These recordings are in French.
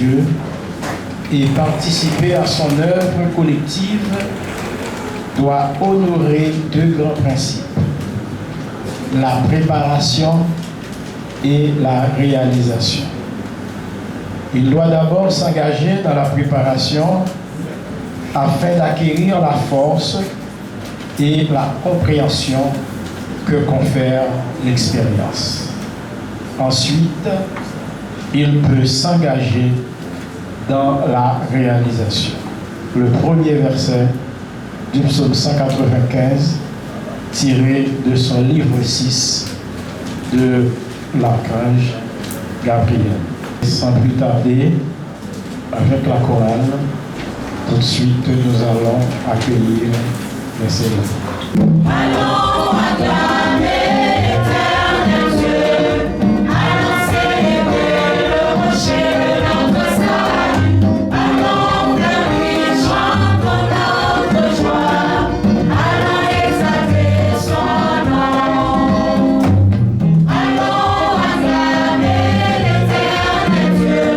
Dieu et participer à son œuvre collective doit honorer deux grands principes, la préparation et la réalisation. Il doit d'abord s'engager dans la préparation afin d'acquérir la force et la compréhension que confère l'expérience. Ensuite, il peut s'engager dans la réalisation. Le premier verset du psaume 195, tiré de son livre 6 de l'archange Gabriel. Sans plus tarder, avec la chorale, tout de suite nous allons accueillir les célèbres. Allons acclamer l'éternel Dieu, allons célébrer le rocher de notre salut, allons vers lui chantons notre joie, allons exalter son nom. Allons acclamer l'éternel Dieu,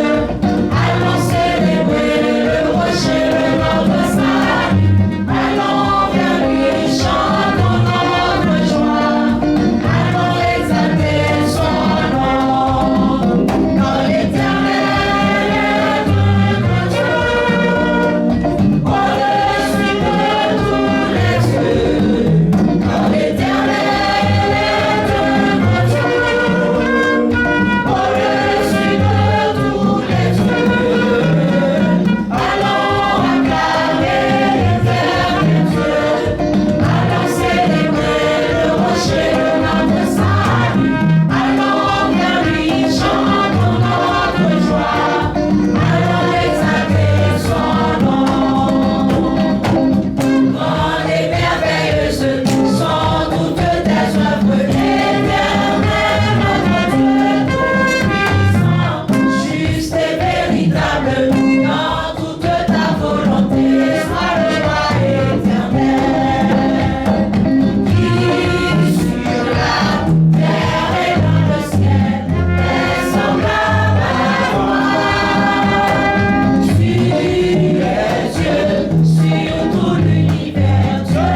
allons célébrer le rocher de notre salut, allons vers lui chantons notre joie, allons exalter son nom. Quand l'Éternel est notre Dieu, au-dessus de tous les cieux. Quand l'Éternel est notre Dieu, au-dessus de tous les cieux. Allons acclamer l'éternel Dieu, allons célébrer le rocher de notre salut, allons vers lui chantons notre joie, allons exalter son nom. Grandes et merveilleuses sont toutes tes œuvres, l'Éternel notre Dieu tout-puissant, juste et véritable dans toute ta volonté, sois le roi éternel, qui sur la terre et dans le ciel est semblable à toi. Tu es Dieu sur tout l'univers, Dieu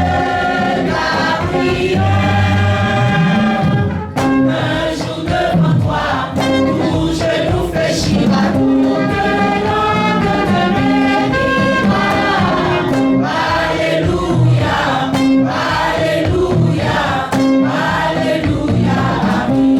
Gabriel. Un jour devant toi, tout genou fléchira, toute langue te bénira. Alléluia, Alléluia, Alléluia, Amen.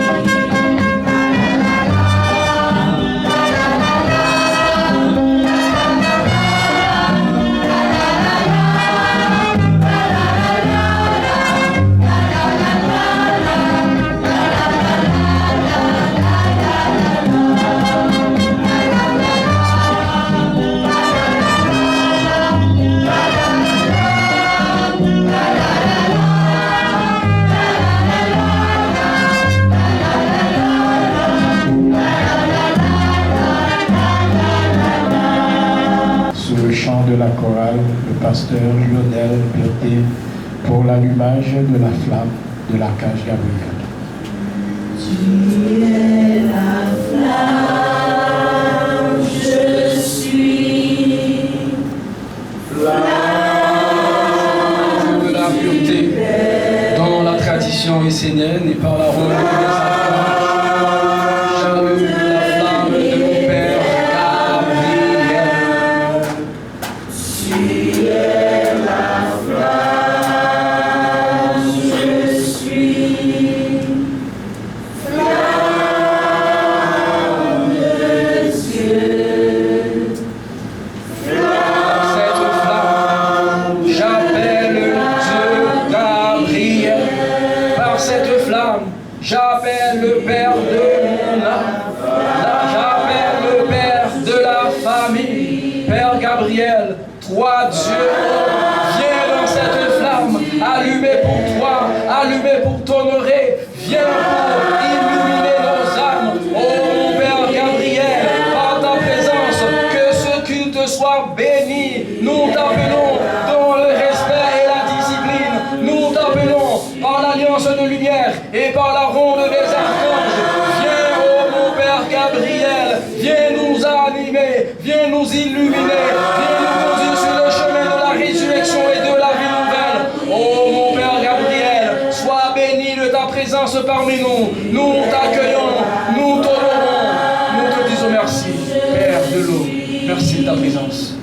Sur le chant de la chorale, le pasteur Lionel Berthet pour l'allumage de la flamme de l'archange Gabriel. Tu es la flamme, je suis de la pureté dans la tradition essénienne et par la ronde j'allume la flamme de mon père Gabriel. Tu es la flamme, je suis flamme de Dieu. Par cette flamme, j'appelle Dieu Gabriel. Par cette flamme, j'appelle le Père de mon âme. J'appelle le Père de la famille. Père Gabriel, toi Dieu, viens dans cette flamme, allumée pour toi, allumée pour t'honorer. Viens pour illuminer nos âmes. Oh mon Père Gabriel, par ta présence, que ce culte soit béni. Nous t'appelons dans le respect et la discipline. Nous t'appelons par l'alliance de lumière et par la ronde des archanges. Viens, oh mon Père Gabriel, viens nous animer. illuminer, viens nous illuminer, viens nous conduire sur le chemin de la résurrection et de la vie nouvelle. Oh mon Père Gabriel, sois béni de ta présence parmi nous. Nous t'accueillons, nous t'honorons, nous te disons merci, Père de l'eau. Merci de ta présence.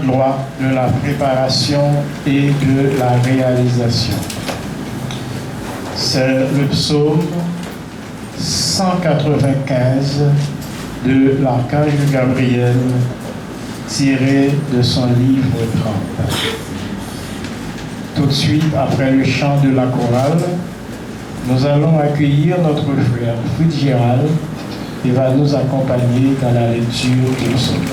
Loi de la préparation et de la réalisation. C'est le psaume 195 de l'archange Gabriel tiré de son livre 30. Tout de suite après le chant de la chorale, nous allons accueillir notre frère Fitzgerald qui va nous accompagner dans la lecture du psaume.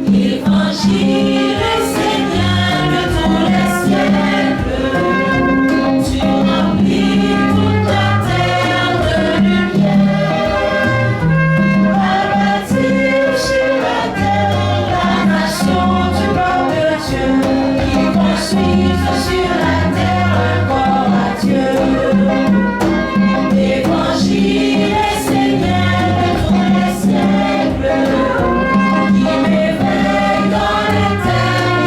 Évangile, Seigneur, de tous les siècles, tu remplis toute la terre de lumière, à bâtir sur la terre la nation du peuple de Dieu, qui construisent sur la terre un corps à Dieu. Évangile, Seigneur, de tous les siècles, qui m'éveille dans les terres.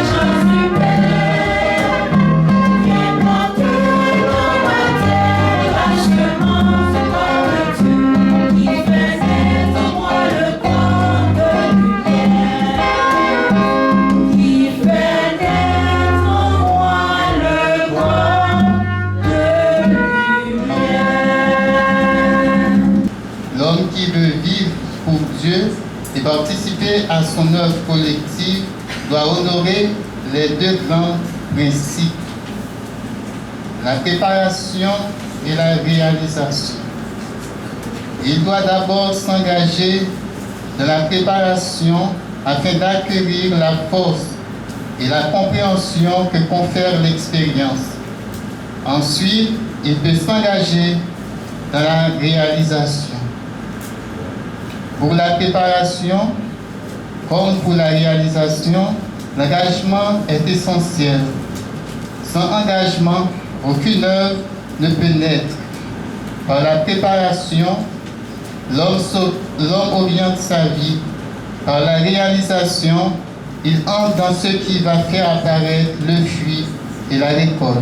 et participer à son œuvre collective doit honorer les deux grands principes, la préparation et la réalisation. Il doit d'abord s'engager dans la préparation afin d'acquérir la force et la compréhension que confère l'expérience. Ensuite, il peut s'engager dans la réalisation. Pour la préparation, comme pour la réalisation, l'engagement est essentiel. Sans engagement, aucune œuvre ne peut naître. Par la préparation, l'homme oriente sa vie. Par la réalisation, il entre dans ce qui va faire apparaître le fruit et la récolte.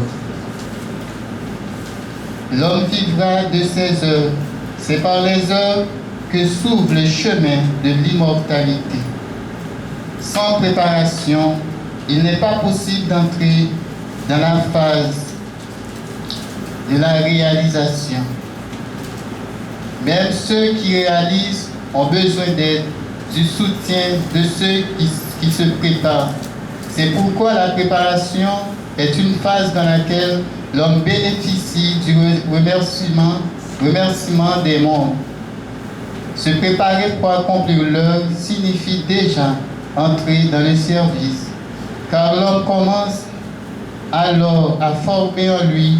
L'homme vivra de ses œuvres. C'est par les œuvres que s'ouvre le chemin de l'immortalité. Sans préparation, il n'est pas possible d'entrer dans la phase de la réalisation. Même ceux qui réalisent ont besoin d'aide, du soutien de ceux qui se préparent. C'est pourquoi la préparation est une phase dans laquelle l'homme bénéficie du remerciement des mondes. Se préparer pour accomplir l'œuvre signifie déjà entrer dans le service, car l'homme commence alors à former en lui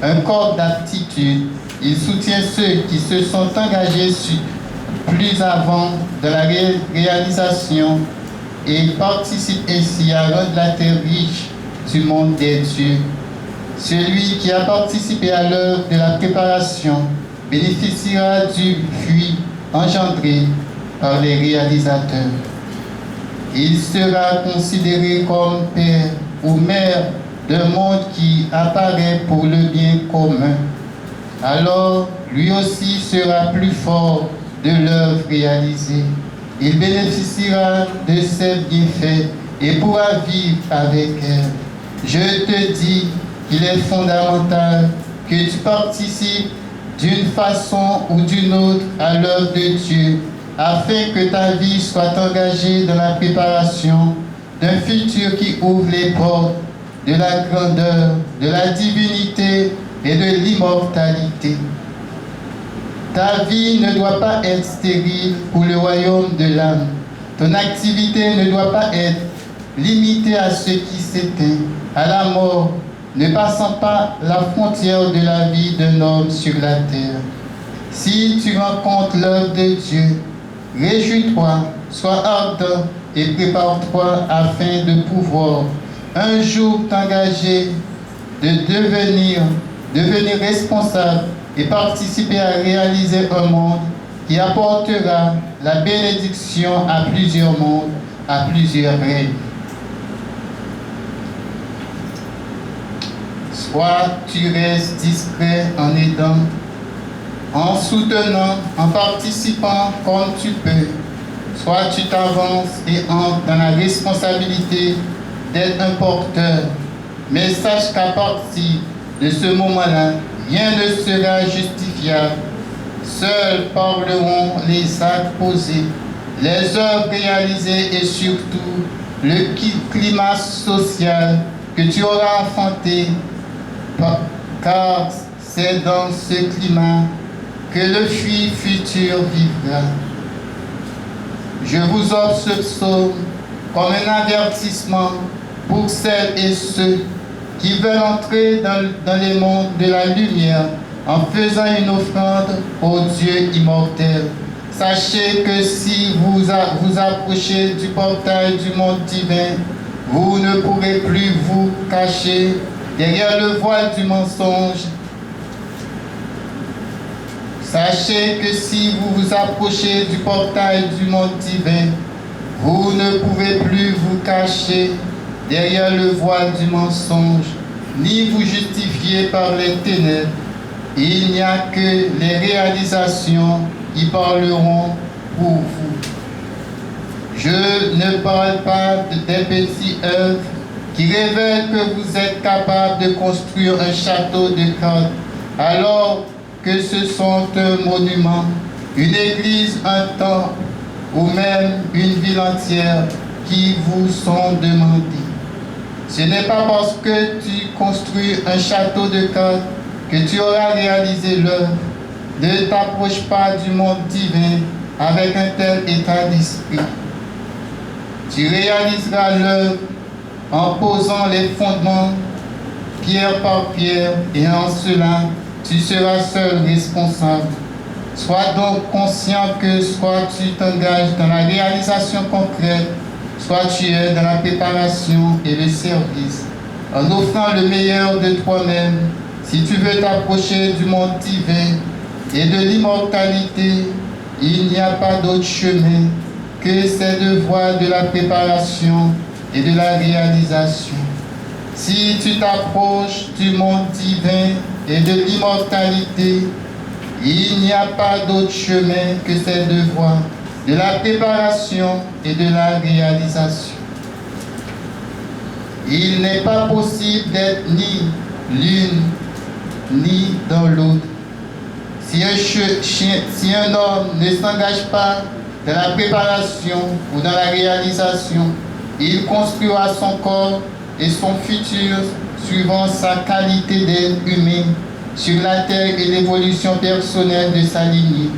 un corps d'aptitude. Il soutient ceux qui se sont engagés plus avant de la réalisation et participe ainsi à rendre la terre riche du monde des dieux. Celui qui a participé à l'œuvre de la préparation bénéficiera du fruit engendré par les réalisateurs. Il sera considéré comme père ou mère d'un monde qui apparaît pour le bien commun. Alors, lui aussi sera plus fort de l'œuvre réalisée. Il bénéficiera de ses bienfaits et pourra vivre avec elle. Je te dis qu'il est fondamental que tu participes d'une façon ou d'une autre à l'œuvre de Dieu, afin que ta vie soit engagée dans la préparation d'un futur qui ouvre les portes de la grandeur, de la divinité et de l'immortalité. Ta vie ne doit pas être stérile pour le royaume de l'âme. Ton activité ne doit pas être limitée à ce qui s'éteint, à la mort, ne passant pas la frontière de la vie d'un homme sur la terre. Si tu rencontres l'œuvre de Dieu, réjouis-toi, sois ardent et prépare-toi afin de pouvoir un jour t'engager, de devenir responsable et participer à réaliser un monde qui apportera la bénédiction à plusieurs mondes, à plusieurs règnes. Soit tu restes discret en aidant, en soutenant, en participant comme tu peux. Soit tu t'avances et entres dans la responsabilité d'être un porteur. Mais sache qu'à partir de ce moment-là, rien ne sera justifiable. Seuls parleront les actes posés, les œuvres réalisées et surtout le climat social que tu auras enfanté, car c'est dans ce climat que le fruit futur vivra. Je vous offre ce psaume comme un avertissement pour celles et ceux qui veulent entrer dans les mondes de la lumière en faisant une offrande au Dieu immortel. Sachez que si vous approchez du portail du monde divin, vous ne pourrez plus vous cacher derrière le voile du mensonge. Sachez que si vous vous approchez du portail du monde divin, vous ne pouvez plus vous cacher derrière le voile du mensonge, ni vous justifier par les ténèbres. Il n'y a que les réalisations qui parleront pour vous. Je ne parle pas des petites œuvres qui révèlent que vous êtes capable de construire un château de cartes, alors que ce sont un monument, une église, un temple, ou même une ville entière qui vous sont demandées. Ce n'est pas parce que tu construis un château de cartes que tu auras réalisé l'œuvre. Ne t'approche pas du monde divin avec un tel état d'esprit. Tu réaliseras l'œuvre en posant les fondements pierre par pierre, et en cela, tu seras seul responsable. Sois donc conscient que soit tu t'engages dans la réalisation concrète, soit tu es dans la préparation et le service, en offrant le meilleur de toi-même. Si tu veux t'approcher du monde divin et de l'immortalité, il n'y a pas d'autre chemin que cette voie de la préparation et de la réalisation. Si tu t'approches du monde divin et de l'immortalité, il n'y a pas d'autre chemin que cette voie de la préparation et de la réalisation. Il n'est pas possible d'être ni l'une ni dans l'autre. Si un homme ne s'engage pas dans la préparation ou dans la réalisation, il construira son corps et son futur suivant sa qualité d'être humain sur la terre et l'évolution personnelle de sa lignée.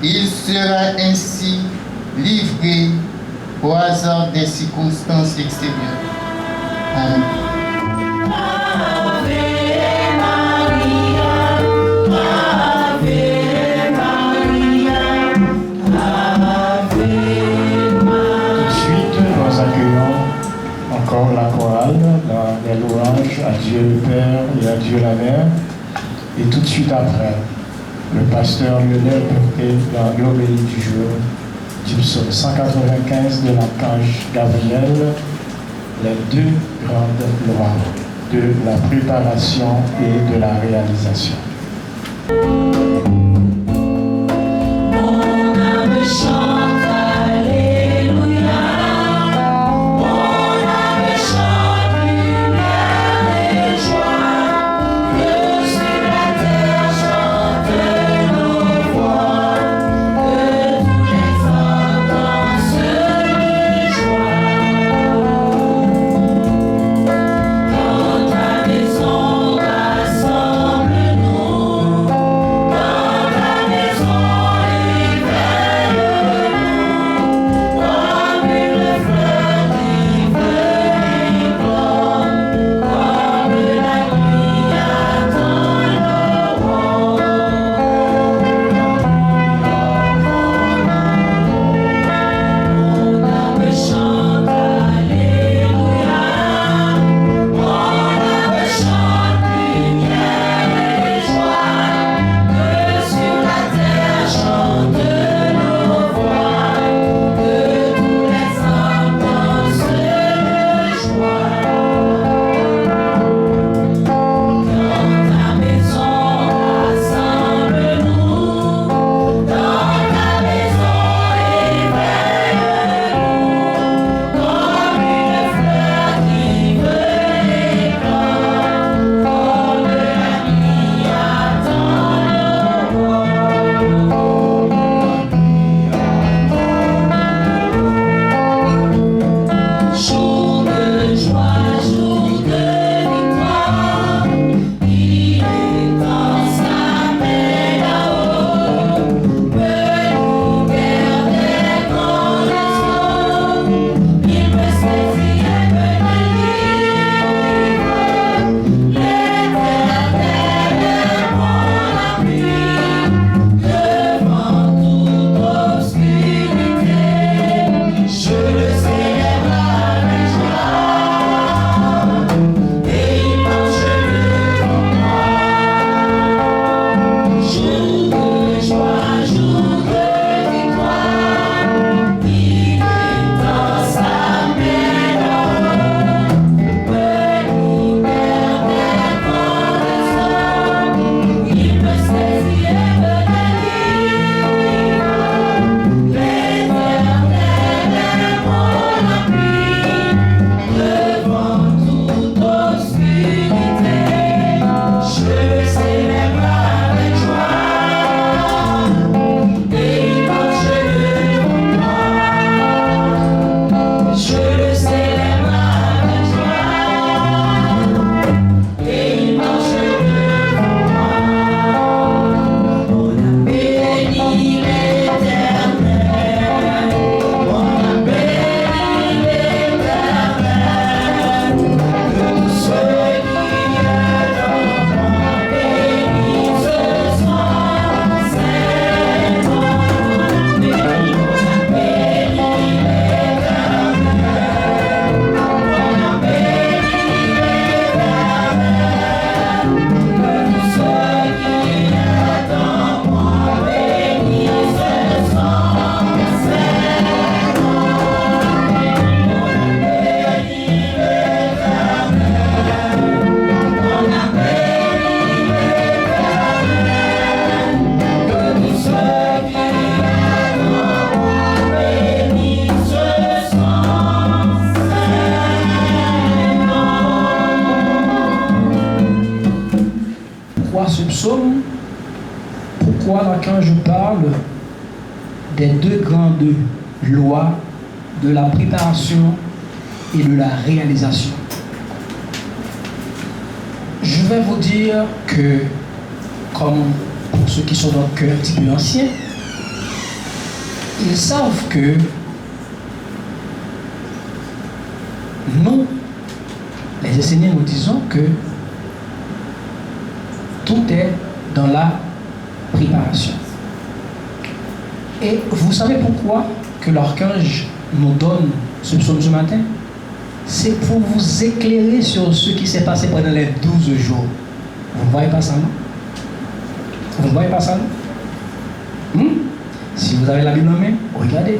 Il sera ainsi livré au hasard des circonstances extérieures. Amen. Encore la chorale dans les louanges à Dieu le Père et à Dieu la Mère. Et tout de suite après, le pasteur Lionel portait dans l'homélie du jour du psaume 195 de l'archange Gabriel, les deux grandes lois de la préparation et de la réalisation. Mon âme chante, alléluia. Mon âme chante, lumière et joie. Que sur la terre chante nos voix. Que tous les hommes dansent de joie. Dans ta maison, rassemble-nous. Dans ta maison, éveille-nous. fois, l'archange parle des deux grandes lois de la préparation et de la réalisation. Je vais vous dire que, comme pour ceux qui sont donc un petit peu anciens, ils savent que nous, les enseignants, nous disons que tout est dans la préparation. Et vous savez pourquoi que l'archange nous donne ce psaume ce matin? C'est pour vous éclairer sur ce qui s'est passé pendant les 12 jours. Vous ne voyez pas ça, non? Vous ne voyez pas ça, non? Si vous avez la Bible en main, regardez.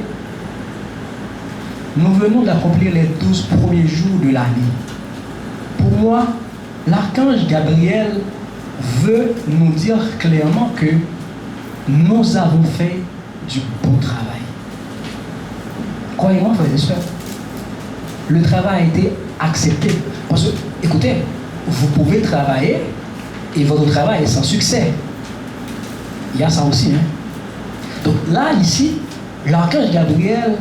Nous venons d'accomplir les 12 premiers jours de l'année. Pour moi, l'archange Gabriel veut nous dire clairement que nous avons fait du bon travail. Croyez-moi, frères et sœurs, le travail a été accepté. Parce que, écoutez, vous pouvez travailler et votre travail est sans succès. Il y a ça aussi, hein. Donc là, ici, l'archange Gabriel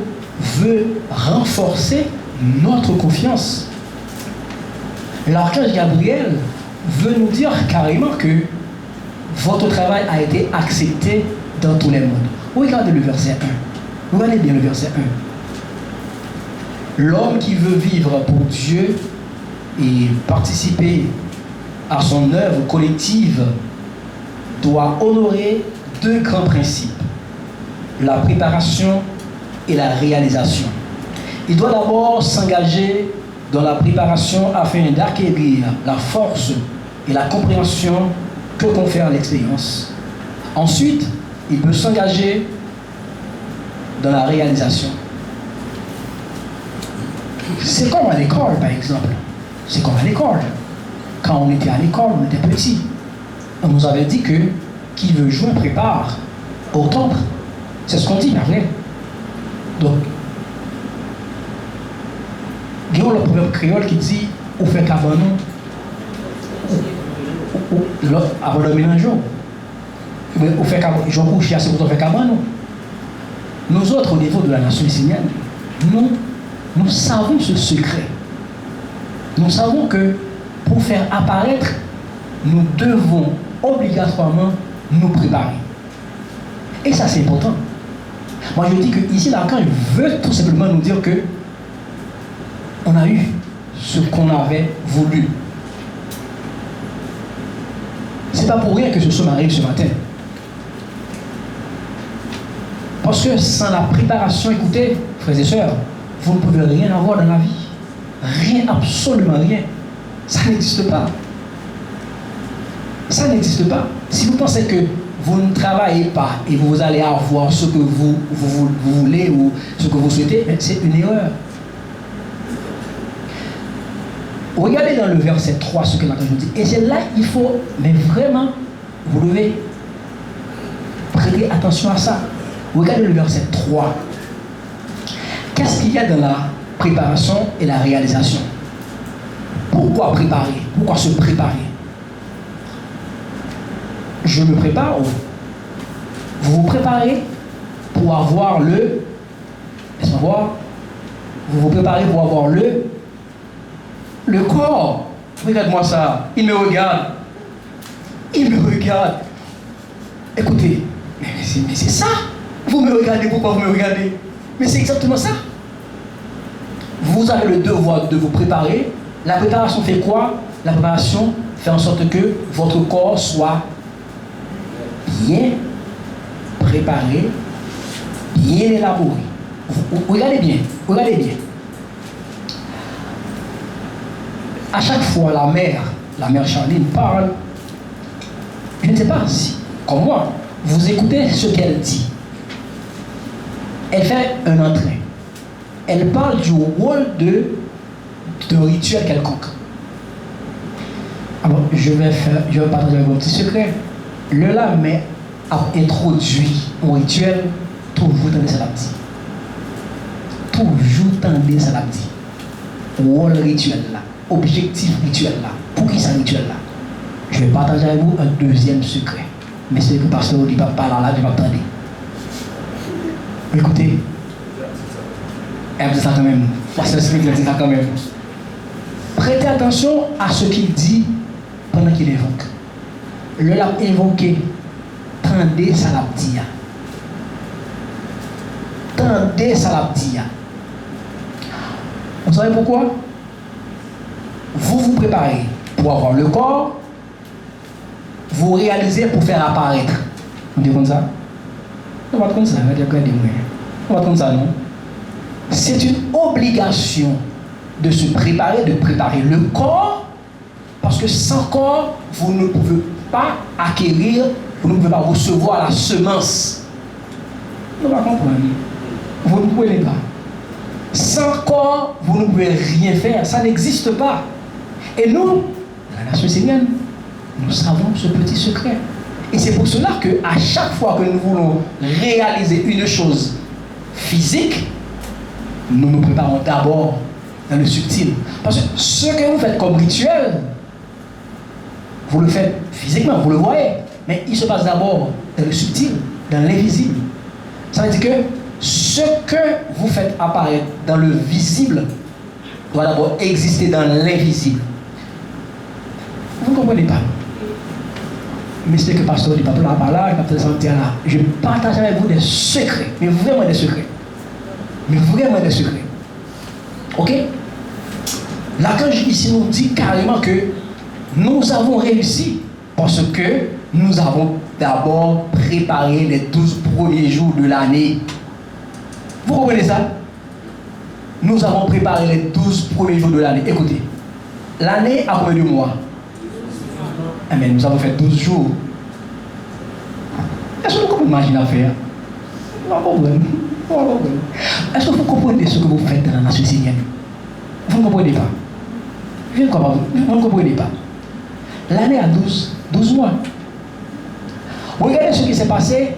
veut renforcer notre confiance. L'archange Gabriel veut nous dire carrément que votre travail a été accepté dans tous les mondes. Regardez le verset 1. Regardez bien le verset 1. L'homme qui veut vivre pour Dieu et participer à son œuvre collective doit honorer deux grands principes: la préparation et la réalisation. Il doit d'abord s'engager dans la préparation afin d'acquérir la force et la compréhension que confère l'expérience. Ensuite, il peut s'engager dans la réalisation. C'est comme à l'école, par exemple. C'est comme à l'école. Quand on était à l'école, on était petit. On nous avait dit que qui veut jouer prépare au temple. C'est ce qu'on dit, mais vrai. Donc, il y a le proverbe créole qui dit « Ou fait cabanon » avant de dormir un jour. Ou fait cabanon, je couche assez pour faire cabanon. Nous autres, au niveau de la nation islamique, nous savons ce secret. Nous savons que pour faire apparaître, nous devons obligatoirement nous préparer. Et ça, c'est important. Moi, je dis que ici, l'archange veut tout simplement nous dire que on a eu ce qu'on avait voulu. C'est pas pour rien que ce somme arrive ce matin. Parce que sans la préparation, écoutez, frères et sœurs, vous ne pouvez rien avoir dans la vie. Rien, absolument rien. Ça n'existe pas. Ça n'existe pas. Si vous pensez que vous ne travaillez pas et vous allez avoir ce que vous voulez ou ce que vous souhaitez, c'est une erreur. Regardez dans le verset 3 ce que l'archange dit. Et c'est là il faut, mais vraiment, vous devez prêter attention à ça. Regardez le verset 3. Qu'est-ce qu'il y a dans la préparation et la réalisation? Pourquoi préparer? Pourquoi se préparer? Je me prépare. Vous vous préparez pour avoir le... Laisse-moi voir. Vous vous préparez pour avoir le corps. Regarde-moi ça. Il me regarde. Il me regarde. Écoutez, mais c'est ça. Vous me regardez. Pourquoi vous me regardez? Mais c'est exactement ça. Vous avez le devoir de vous préparer. La préparation fait quoi? La préparation fait en sorte que votre corps soit bien préparé, bien élaboré. Regardez bien, regardez bien. À chaque fois, la mère Charline parle, je ne sais pas si, comme moi, vous écoutez ce qu'elle dit. Elle fait un entrain. Elle parle du rôle d'un rituel quelconque. Alors, je vais partager un petit secret. Le lame a introduit un rituel, toujours tendez ça dit. Toujours tendez ça dit. Rôle rituel là, objectif rituel là. Pour qui ça rituel là? Je vais partager avec vous un deuxième secret. Mais c'est que le pasteur ne dit pas là, je vais attendre. Écoutez, elle dit ça quand même. Pasteur Smith dit ça quand même. Prêtez attention à ce qu'il dit pendant qu'il évoque. Le l'a invoqué. Tendez ça l'a dit. Tendez ça l'a dit. Vous savez pourquoi? Vous vous préparez pour avoir le corps, vous réalisez pour faire apparaître. Vous dites comme ça? On va comme ça, on va dire on va comme ça, non? C'est une obligation de se préparer, de préparer le corps, parce que sans corps, vous ne pouvez pas acquérir, vous ne pouvez pas recevoir la semence. Vous ne pouvez pas comprendre. Vous ne pouvez pas. Sans corps, vous ne pouvez rien faire. Ça n'existe pas. Et nous, la nation syrienne, nous savons ce petit secret. Et c'est pour cela qu'à chaque fois que nous voulons réaliser une chose physique, nous nous préparons d'abord dans le subtil. Parce que ce que vous faites comme rituel, vous le faites physiquement, vous le voyez. Mais il se passe d'abord dans le subtil, dans l'invisible. Ça veut dire que ce que vous faites apparaître dans le visible doit d'abord exister dans l'invisible. Vous ne comprenez pas? Mais c'est que le pasteur dit pas là, il va peut-être sentir là. Je partage avec vous des secrets, mais vraiment des secrets. Mais vraiment des secrets. Ok? L'archange ici nous dit carrément que nous avons réussi parce que nous avons d'abord préparé les 12 premiers jours de l'année. Vous comprenez ça? Nous avons préparé les 12 premiers jours de l'année. Écoutez, l'année a combien de mois? Mais nous avons fait 12 jours. Est-ce que vous comprenez imaginer à faire? Non, pas. Est-ce que vous comprenez ce que vous faites dans la nation syrienne? Vous ne comprenez pas. Vous ne comprenez pas. L'année a 12 mois. Regardez ce qui s'est passé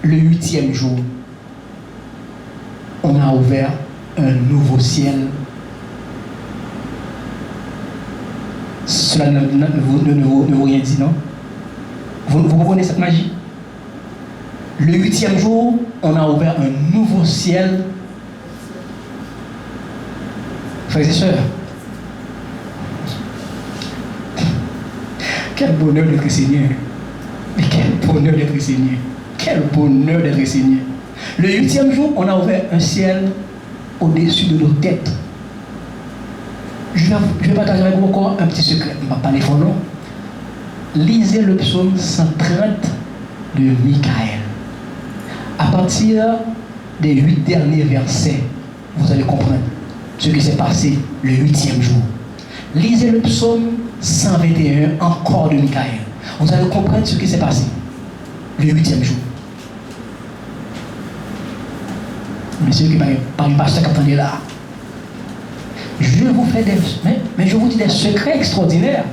le 8e jour. On a ouvert un nouveau ciel. Cela ne vous rien dit, non? Vous comprenez cette magie? Le 8e jour, on a ouvert un nouveau ciel. Frères et sœurs, quel bonheur d'être Seigneur! Mais quel bonheur d'être Seigneur! Quel bonheur d'être Seigneur! Le 8e jour, on a ouvert un ciel au-dessus de nos têtes. Je vais partager avec vous encore un petit secret. Je ne vais pas parler fort, non. Lisez le psaume 130 de Michaël. À partir des 8 derniers versets, vous allez comprendre ce qui s'est passé le 8e jour. Lisez le psaume 121 encore de Michaël. Vous allez comprendre ce qui s'est passé le 8e jour. Monsieur qui parle pasteur qui attendait là. Je vous fais mais je vous dis des secrets extraordinaires.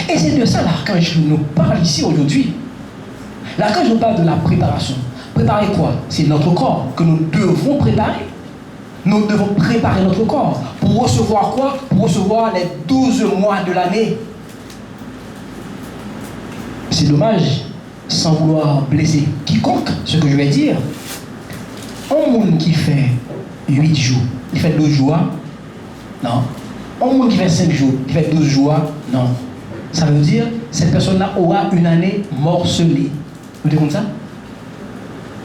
Et c'est de ça l'archange nous parle ici aujourd'hui. L'archange nous parle de la préparation. Préparer quoi? C'est notre corps que nous devons préparer. Nous devons préparer notre corps. Pour recevoir quoi? Pour recevoir les 12 mois de l'année. C'est dommage, sans vouloir blesser quiconque, ce que je vais dire. Un monde qui fait 8 jours, il fait 12 jours, non. Un monde qui fait 5 jours, il fait 12 jours, non. Ça veut dire cette personne-là aura une année morcelée. Vous dites comme ça?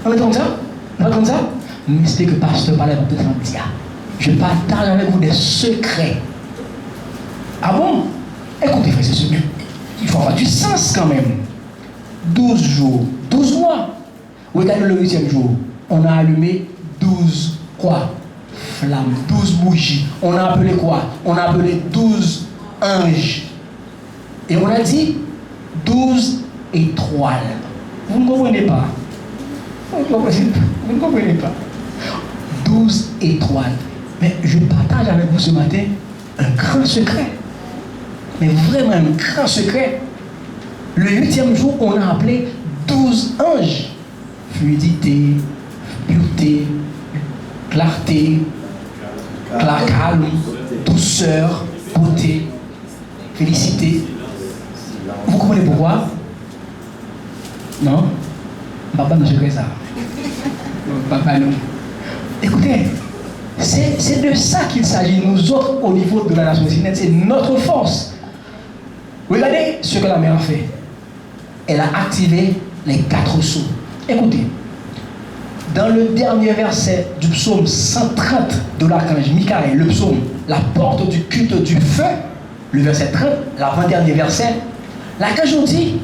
On est comme ça? On est comme ça? Mais c'est que le pasteur parlait pour peut-être dire. Je partage avec vous des secrets. Ah bon? Écoutez, frère, c'est mieux. Il faut avoir du sens quand même. 12 jours, 12 mois. Regardez le 8e jour. On a allumé 12 quoi? Flammes, 12 bougies. On a appelé quoi? On a appelé 12 anges. Et on a dit 12 étoiles. Vous ne comprenez pas? Vous ne comprenez pas? 12 étoiles. Mais je partage avec vous ce matin un grand secret. Mais vraiment un grand secret. Le 8e jour, on a appelé 12 anges. Fluidité, pureté, clarté, calme, douceur, beauté, félicité. Vous comprenez pourquoi? Non? Papa, nous secret ça. Papa, non. Écoutez, c'est de ça qu'il s'agit, nous autres, au niveau de la nation palestinienne, c'est notre force. Regardez ce que la mère a fait. Elle a activé les 4 sceaux. Écoutez, dans le dernier verset du psaume 130 de l'archange Michael, le psaume, la porte du culte du feu, le verset 30, l'avant-dernier verset, l'archange dit,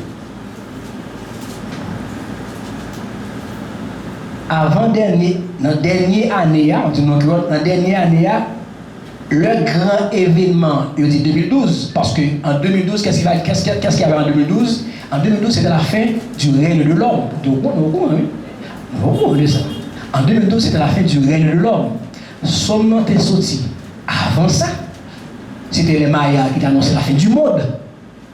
avant-dernier, dans la dernière année, le grand événement, il dit 2012, parce qu'en 2012, qu'est-ce qu'il y avait en 2012? En 2012, c'était la fin du règne de l'homme. En 2012, c'était la fin du règne de l'homme. Seulement t'es sorti. Avant ça, c'était les Mayas qui annonçaient la fin du monde.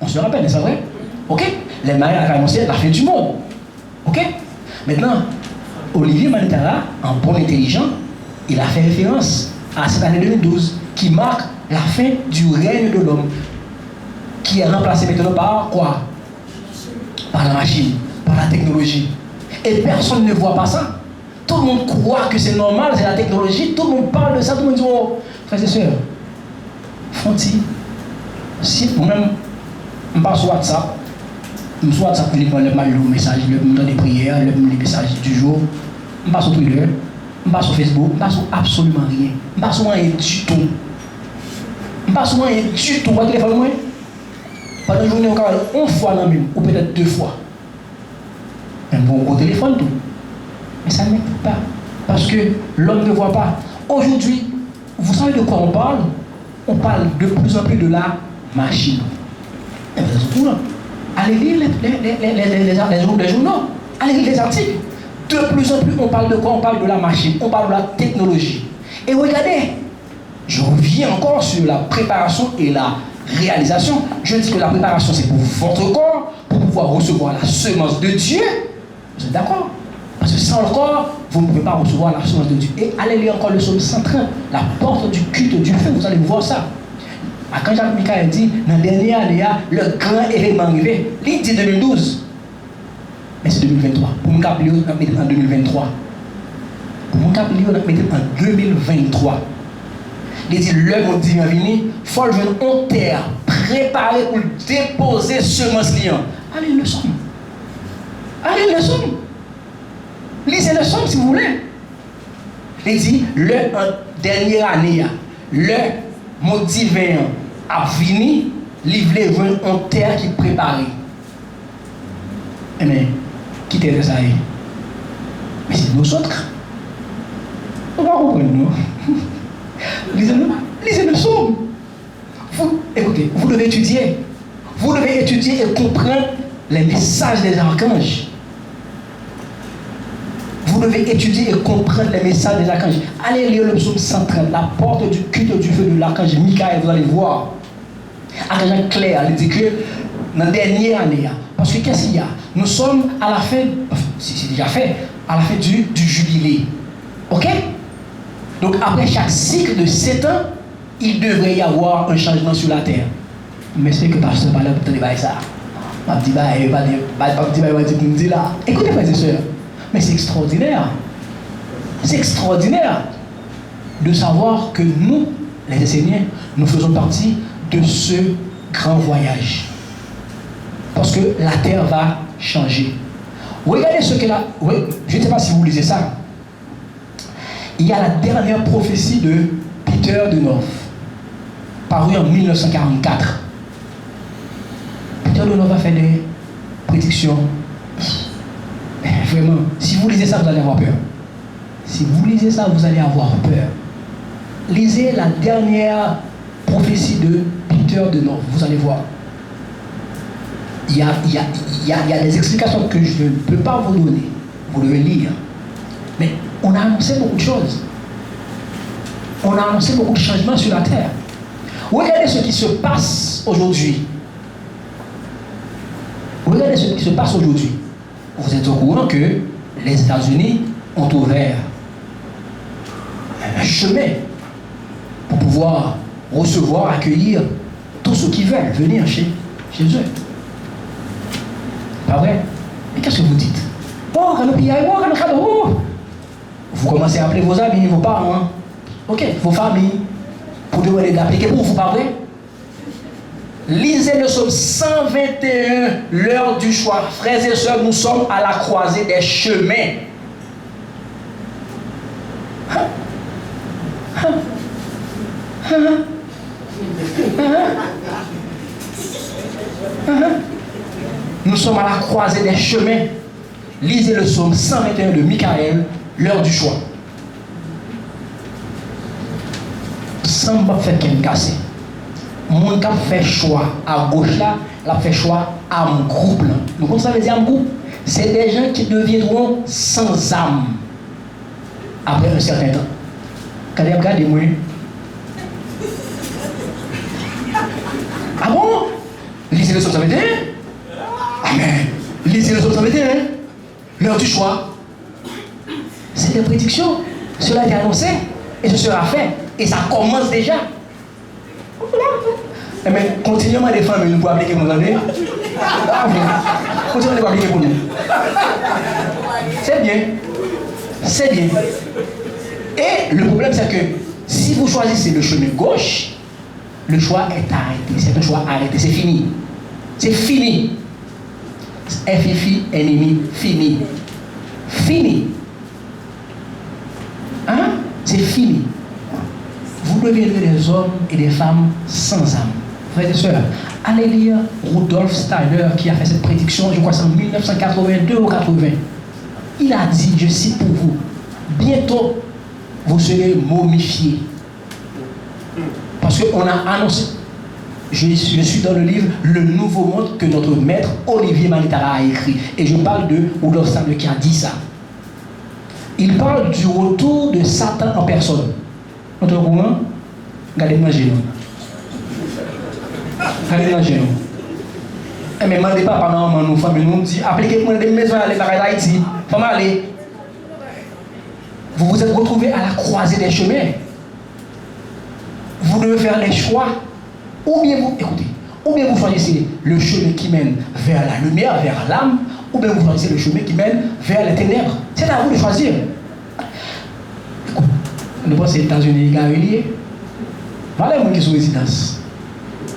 On se rappelle, c'est vrai? Ok? Les Mayas qui annonçaient la fin du monde. Ok? Maintenant, Olivier Manitara, en bon intelligent, il a fait référence à cette année 2012 qui marque la fin du règne de l'homme, qui est remplacé maintenant par quoi? Par la machine, par la technologie. Et personne ne voit pas ça. Tout le monde croit que c'est normal, c'est la technologie, tout le monde parle de ça, tout le monde dit, oh, frères et sœurs, Fonti, si moi-même, je passe sur WhatsApp, je suis sur WhatsApp, je lis le message, je lis des prières, je lis les messages du jour, je passe sur Twitter, je passe sur Facebook, je passe sur absolument rien. Je passe sur rien du tout. Je passe sur rien du tout. Vous voyez téléphone moi? Pendant une journée, on parle une fois dans même, ou peut-être 2 fois. Un bon gros téléphone tout. Mais ça ne m'écoute pas. Parce que l'homme ne voit pas. Aujourd'hui, vous savez de quoi on parle? On parle de plus en plus de la machine. Et vous êtes au courant. Allez lire les journaux. Allez lire les articles. De plus en plus, on parle de quoi? On parle de la machine. On parle de la technologie. Et regardez, je reviens encore sur la préparation et la réalisation. Je dis que la préparation, c'est pour votre corps, pour pouvoir recevoir la semence de Dieu. Vous êtes d'accord? Parce que sans le corps, vous ne pouvez pas recevoir la semence de Dieu. Et allez lire encore le psaume 130, la porte du culte du feu, vous allez voir ça. Quand Jacques Michael dit, dans la dernière année, le grand événement arrivé, il dit 2012. Mais c'est 2023. Pour mon cap, on va mettre en 2023. Pour mon cap, on va mettre en 2023. Il dit, l'homme on dit, il faut le jeune en terre, préparé pour déposer semence liant. Allez le somme. Allez le somme. Lisez le somme si vous voulez. Il dit, le en dernière année, le mot divin a fini, livrer en terre qui est préparée. Mais, qui t'aide ça? Mais c'est nous autres. On va comprendre, non? Lisez le psaume. Écoutez, vous devez étudier. Vous devez étudier et comprendre les messages des archanges. Vous devez étudier et comprendre les messages des archanges. Allez lire le psaume 130, la porte du culte du feu de l'archange Michael, vous allez voir. Archange clair, il dit que dans la dernière année, parce que qu'est-ce qu'il y a? Nous sommes à la fin, c'est déjà fait, à la fin du jubilé. Ok? Donc après chaque cycle de 7 ans, il devrait y avoir un changement sur la terre. Mais c'est que pasteur parle pour te dire ça. Ma petite baille, là. Écoutez, frères et sœurs, mais c'est extraordinaire. C'est extraordinaire de savoir que nous, les Esséniens, nous faisons partie de ce grand voyage. Parce que la terre va changer. Regardez ce qu'elle a. Oui, je ne sais pas si vous lisez ça. Il y a la dernière prophétie de Peter de North, parue en 1944. Peter de North a fait des prédictions. Vraiment, si vous lisez ça, vous allez avoir peur. Si vous lisez ça, vous allez avoir peur. Lisez la dernière prophétie de Peter de North, vous allez voir. Il y a des explications que je ne peux pas vous donner. Vous devez lire. Mais on a annoncé beaucoup de choses. On a annoncé beaucoup de changements sur la terre. Regardez ce qui se passe aujourd'hui. Regardez ce qui se passe aujourd'hui. Vous êtes au courant que les États-Unis ont ouvert un chemin pour pouvoir recevoir, accueillir tous ceux qui veulent venir chez eux. Pas vrai? Mais qu'est-ce que vous dites? Oh, quand nous pillons, oh, quand nous cadons, vous commencez à appeler vos amis, vos parents, ok, vos familles, pour demander d'appliquer pour vous, pas vrai? Lisez le psaume 121, l'heure du choix. Frères et sœurs, nous sommes à la croisée des chemins. Nous sommes à la croisée des chemins. Lisez le psaume 121 de Michael, l'heure du choix. Sans pas faire qu'un cassé. Mon qui fait choix à gauche là, l'a fait choix à un groupe là. Nous comment ça veut dire un groupe? C'est des gens qui deviendront sans âme après un certain temps. Quand vous regardez moi. Ah bon? Lisez le psaume 121? Amen. Lisez le psaume 121. L'heure du choix. C'est des prédictions. Cela a été annoncé et ce sera fait. Et ça commence déjà. Mais continuons à défendre nous pour appliquer nos années. Continuons à appliquer pour nous. C'est bien. C'est bien. Et le problème, c'est que si vous choisissez le chemin gauche, le choix est arrêté. C'est un choix arrêté. C'est fini. C'est fini. FIFI, ennemi, fini. Fini. Hein? C'est fini. Vous deviendrez des hommes et des femmes sans âme. Frères et sœurs, allez lire Rudolf Steiner qui a fait cette prédiction, je crois que c'est en 1982 ou 80. Il a dit, je cite pour vous, bientôt vous serez momifiés. Parce qu'on a annoncé, je suis dans le livre Le Nouveau Monde que notre maître Olivier Manitara a écrit. Et je parle de Rudolf Steiner qui a dit ça. Il parle du retour de Satan en personne. Notre courant, regardez-moi chez nous. Regardez-moi chez nous. Mais demandez pas pendant nos familles, nous dit appliquez-moi des maisons à l'Haïti. Faut aller. Vous vous êtes retrouvés à la croisée des chemins. Vous devez faire les choix. Ou bien vous, écoutez, ou bien vous choisissez le chemin qui mène vers la lumière, vers l'âme, ou bien vous choisissez le chemin qui mène vers les ténèbres. C'est à vous de choisir. Nous pensons que les États-Unis sont liés. Voilà les gens qui sont résidence.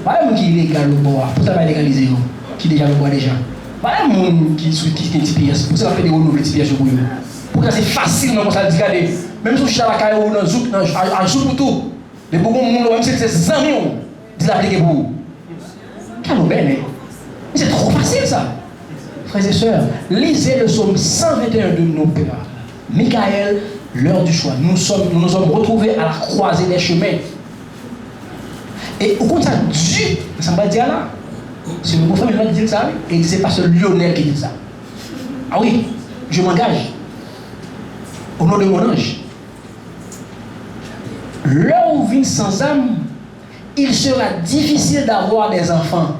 Voilà les gens qui sont illégaux au bois. Pour ça, va légaliser. Qui déjà le bois déjà. Voilà les gens qui sont TPS. Pour ça, on fait des renouvelés TPS pour eux. Pour que c'est facile, comme ça, de regarder. Même si je suis à la caille ou dans Zouk, à Zouk pour tout. Les beaucoup de monde, même si c'est 100 000, ils l'appliquent pour vous. Mais c'est trop facile ça. Frères et sœurs, lisez le psaume 121 de nos pères. Michael, l'heure du choix. Nous nous sommes retrouvés à la croisée des chemins. Et au contraire, Dieu, ça ne va pas dire là. C'est mon frère qui dit ça, et c'est pas ce Lionel qui dit ça. Ah oui, je m'engage. Au nom de mon ange. L'heure où vient sans âme, il sera difficile d'avoir des enfants.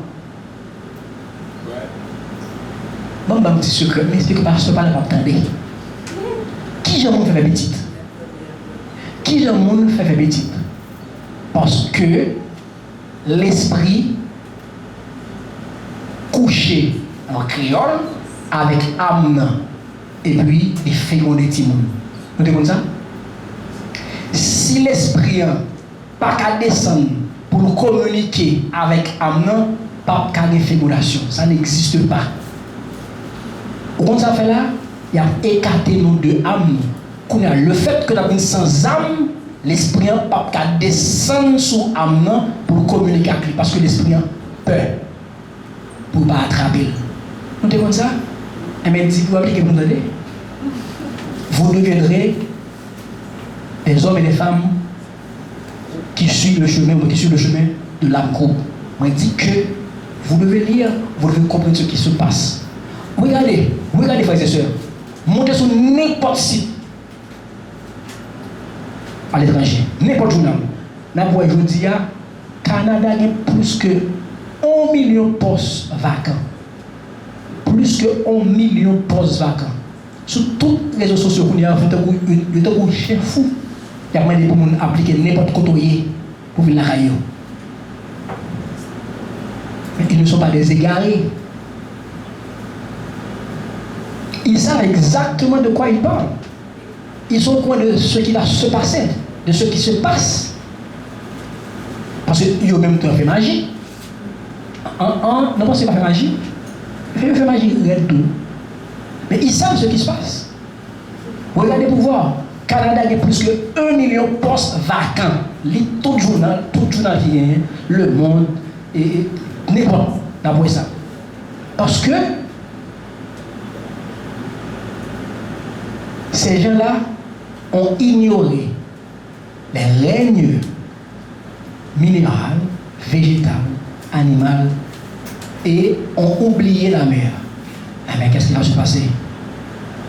Bon, un petit secret, mais c'est que par ce pas ne pas attendre. Qui j'en fait petite? Qui j'en fait petite? Parce que l'esprit couché en créole avec âme et puis les féconds des timons. Vous comprenez ça? Si l'esprit n'a pas qu'à descendre pour communiquer avec âme, pas qu'à des fécondations, ça n'existe pas. Comment ça fait là? Il y a écarté nos deux âmes. Le fait que nous avons sans âme, l'esprit n'a pas qu'à descendre sous âme pour communiquer avec lui. Parce que l'esprit a peur pour ne pas attraper. Vous comprenez ça? Et bien, si vous appliquez pour nous donner, vous deviendrez des hommes et des femmes qui suivent le chemin de l'âme groupe. On dit que vous devez lire, vous devez comprendre ce qui se passe. Regardez, frères et sœurs, montez sur n'importe site à l'étranger, n'importe journal. Je vous dis, Canada a plus que 1 million de postes vacants. Plus que 1 million de postes vacants. Sur tous les réseaux sociaux, il y a un chef fou. Il y a des gens qui appliquer n'importe quoi pour venir la caillou. Mais ils ne sont pas des égarés. Ils savent exactement de quoi ils parlent. Ils sont au courant de ce qui va se passer, de ce qui se passe. Parce qu'ils ont même temps fait magie. Non, pensez pas faire magie. Ils fait magie, regarde tout. Mais ils savent ce qui se passe. Regardez pour voir. Canada a plus que 1 million de postes vacants. Tout journal qui vient, Le Monde, et n'importe d'après ça. Parce que ces gens-là ont ignoré les règnes minéral, végétal, animal et ont oublié la mer. Mais qu'est-ce qui va se passer?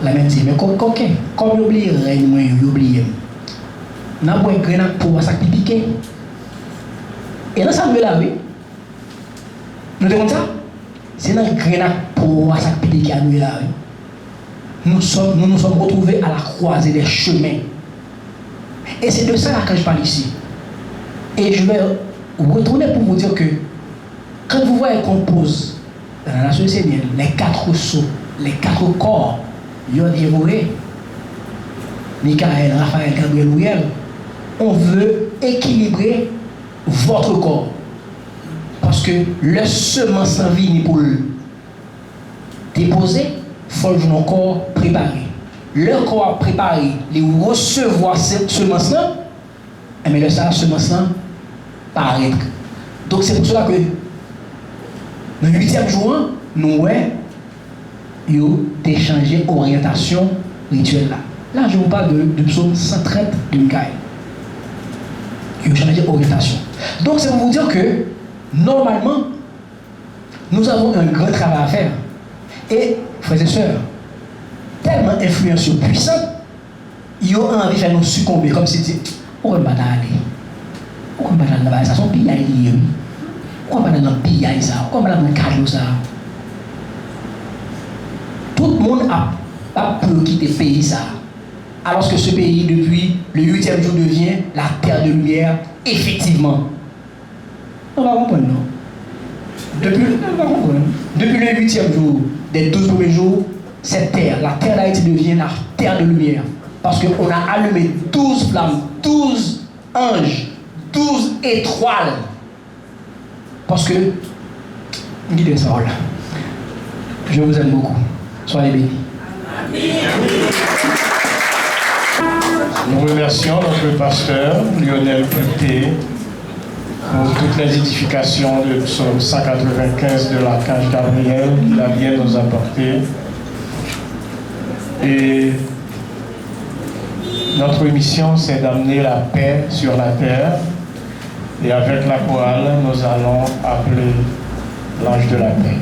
La mer dit, mais comme ils oublient le règne, ils oublient. Nous avons un grenade pour ça qui pique. Et dans ça, là, oui. Nous devons ça? C'est dans le grenade pour ça qui pique à nous là, oui. Nous nous sommes retrouvés à la croisée des chemins. Et c'est de ça là que je parle ici. Et je vais retourner pour vous dire que quand vous voyez qu'on pose dans la nation seigneur les 4 sceaux, les 4 corps, Yod Yéhoué, Michael, Raphaël, Gabriel, Uriel, on veut équilibrer votre corps. Parce que le semence en vie pour le déposer, il faut que nos corps préparé. Le corps préparé, les recevoir cette semence-là, mais le semence-là paraît. Donc c'est pour cela que dans le 8e jour, nous avons changé orientation rituelle là. Là, je vous parle du psaume 130 de Michael. Ils ont changé orientation. Donc c'est pour vous dire que normalement, nous avons un grand travail à faire. Et frères et sœurs, tellement influenceurs puissants, ils ont envie de faire nous succomber comme si c'était on va aller. On va aller là-bas, ça sont pillailles. On va aller dans le pillaille ça, on va aller dans le cadeau ça. Tout le monde a peur quitter le pays ça. Alors que ce pays, depuis le 8e jour, devient la terre de lumière, effectivement. On va comprendre, non? Depuis le 8e jour, des 12 premiers jours, cette terre, la terre d'Haïti devient la terre de lumière. Parce qu'on a allumé 12 flammes, 12 anges, 12 étoiles. Parce que, guidez ça là. Je vous aime beaucoup. Soyez bénis. Nous remercions notre pasteur Lionel Pulté pour toutes les édifications de psaume 195 de l'archange Gabriel qu'il a bien nous apporté. Et notre mission, c'est d'amener la paix sur la terre. Et avec la chorale, nous allons appeler l'ange de la paix.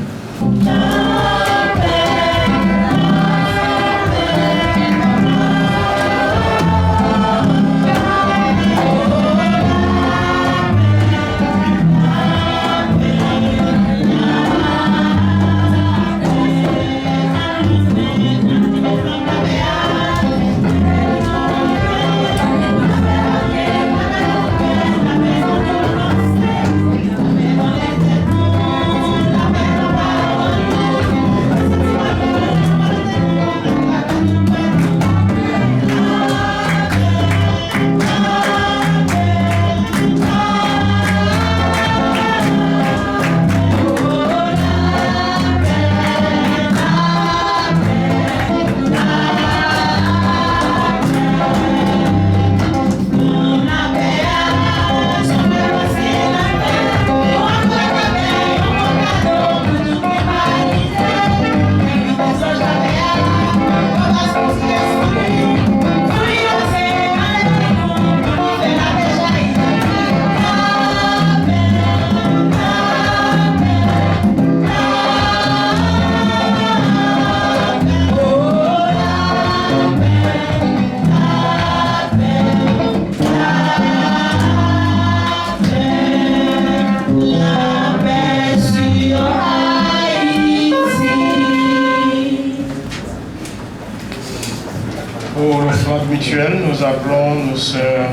Nous appelons nos sœurs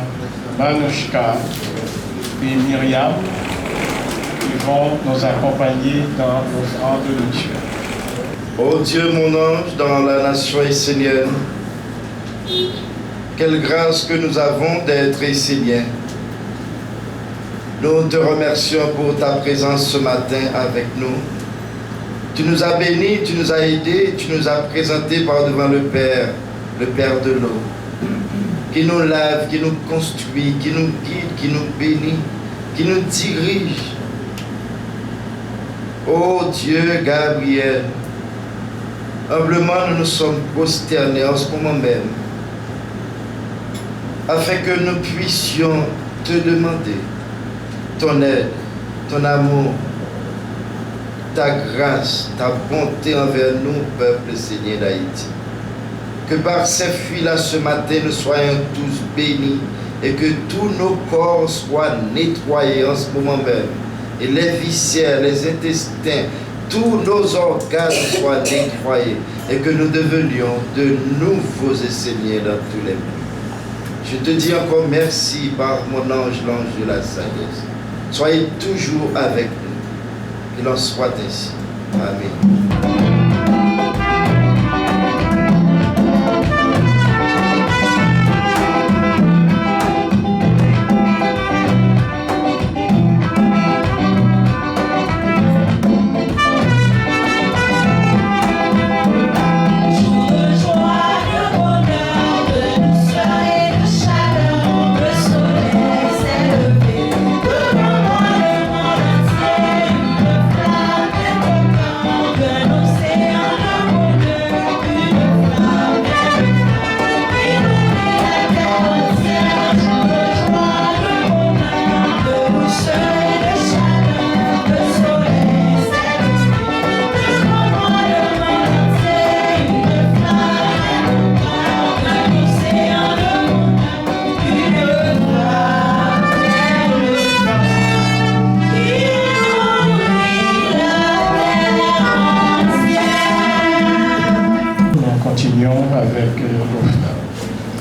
Manouchka et Myriam qui vont nous accompagner dans l'offrande mutuelle. Ô Dieu, mon ange, dans la nation essénienne, quelle grâce que nous avons d'être esséniens. Nous te remercions pour ta présence ce matin avec nous. Tu nous as bénis, tu nous as aidés, tu nous as présentés par devant le Père de l'eau, qui nous lave, qui nous construit, qui nous guide, qui nous bénit, qui nous dirige. Ô Dieu Gabriel, humblement nous nous sommes prosternés en ce moment même, afin que nous puissions te demander ton aide, ton amour, ta grâce, ta bonté envers nous, peuple Seigneur d'Haïti. Que par ces fruits-là ce matin, nous soyons tous bénis et que tous nos corps soient nettoyés en ce moment même. Et les viscères, les intestins, tous nos organes soient nettoyés et que nous devenions de nouveaux Seigneurs dans tous les mondes. Je te dis encore merci par mon ange, l'ange de la sagesse. Soyez toujours avec nous. Qu'il en soit ainsi. Amen.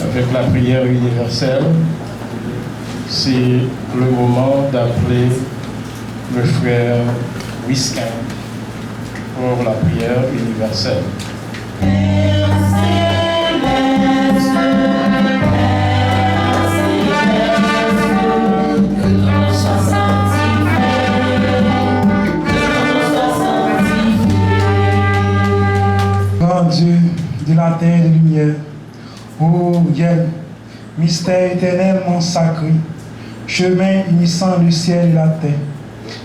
Avec la prière universelle, c'est le moment d'appeler le frère Wiskin pour la prière universelle. Grand Dieu de la terre et de lumière, ô Dieu, mystère éternellement sacré, chemin unissant le ciel et la terre,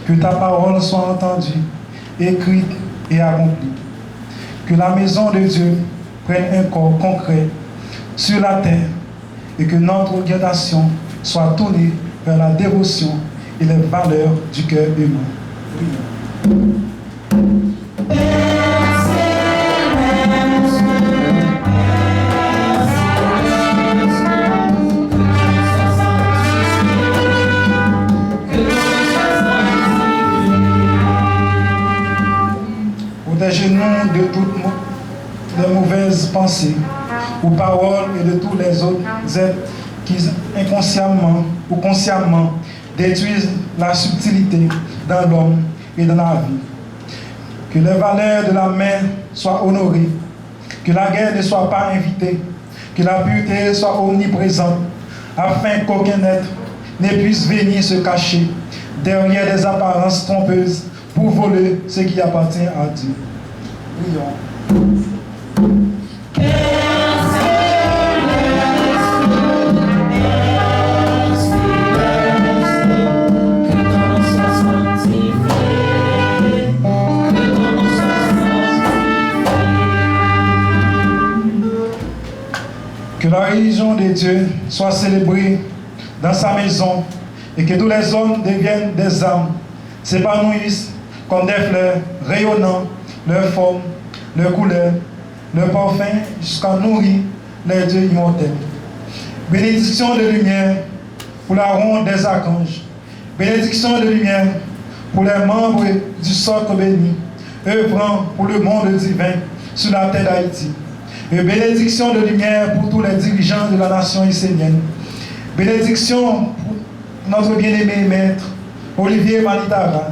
que ta parole soit entendue, écrite et accomplie. Que la maison de Dieu prenne un corps concret sur la terre et que notre orientation soit tournée vers la dévotion et les valeurs du cœur humain. Prions. Protégez-nous de toutes les mauvaises pensées ou paroles et de tous les autres êtres qui inconsciemment ou consciemment détruisent la subtilité dans l'homme et dans la vie. Que les valeurs de la mer soient honorées, que la guerre ne soit pas invitée, que la pureté soit omniprésente, afin qu'aucun être ne puisse venir se cacher derrière des apparences trompeuses pour voler ce qui appartient à Dieu. Prions. Que la religion de Dieu soit célébrée dans sa maison et que tous les hommes deviennent des âmes, s'épanouissent comme des fleurs rayonnant leur forme, leur couleur, leur parfum jusqu'à nourrir les dieux immortels. Bénédiction de lumière pour la ronde des archanges. Bénédiction de lumière pour les membres du socle béni, œuvrant pour le monde divin sur la terre d'Haïti. Et bénédiction de lumière pour tous les dirigeants de la nation essénienne. Bénédiction pour notre bien-aimé maître Olivier Manitara,